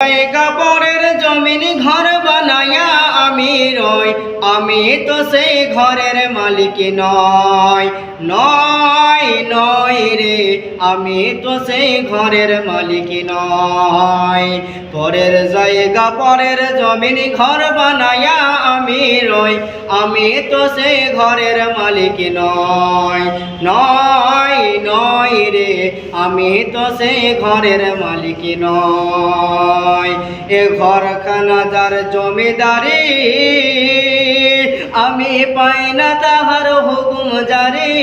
জায়গা পরের জমিন ঘর বানায়া আমি রই, আমি তো সেই ঘরের মালিক নয়। নয় নয় রে, আমি তো সেই ঘরের মালিক নয়। পরের জায়গা পরের জমিন ঘর বানায়া আমি রই, আমি তো সেই ঘরের মালিক নয়। নয় নয় রে, আমি তো সেই ঘরের মালিক নয়। এ ঘরখানা যার জমিদারি, আমি পাই না তাহার হুকুম জারি।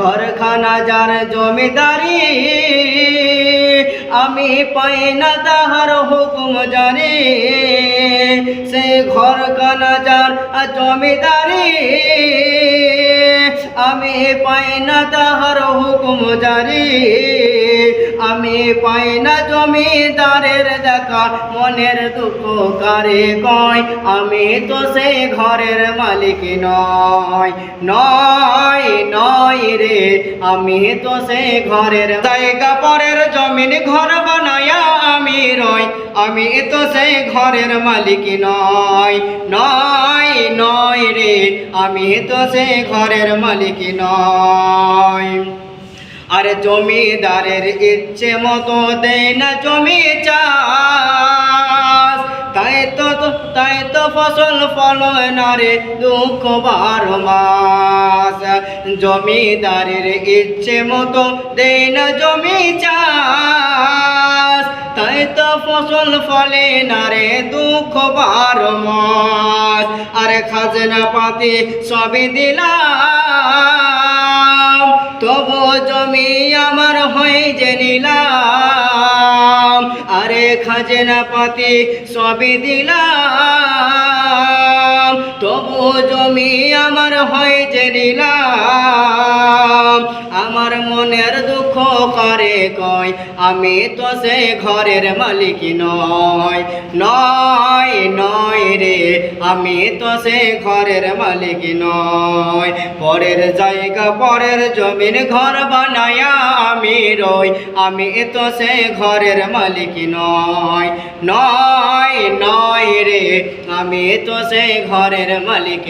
ঘরখানা যার জমিদারি, আমি পাই না তাহার হুকুম জারি। সে ঘরখানা যার জমিদারি, আমি পাই না তাহার হুকুম জারি। আমি পাই না জমিদারের দেখা, মনের দুঃখ কারে কয়। আমি তো সেই ঘরের মালিক নয়। নয় নয় রে, আমি তো সেই ঘরের জায়গা পরের জমিন ঘর বানায়া আমি রই, আমি তো সেই ঘরের মালিক নয়। নয় নয় রে, আমি তো সেই ঘরের মালিক নয়। আর জমিদারের ইচ্ছে মতো দেয় না জমি চাষ, তাই তো ফসল ফলয় না রে দুঃখ 12 মাস। জমিদারের ইচ্ছে মতো দেয় না জমি চাষ, তাই তো ফসল ফলে না রে দুঃখ 12 মাস। আর খাজনা পাতি সবই দিলাম, তবু জমি আমার হয়ে যে নিলাম। আরে খাজনা পাতি সবই দিলাম, তবু জমি আমার হয়ে যে নিলাম। আমার মনের দুঃখ করে কয়, আমি তো সে ঘরের মালিক নয়। নয় নয় রে, আমি তো সে ঘরের মালিক নয়। পরের জায়গা পরের জমিন ঘর বানায়া আমি রই, আমি তো সে ঘরের মালিক নয়। নয় নয় রে, আমি তো সে ঘরের মালিক।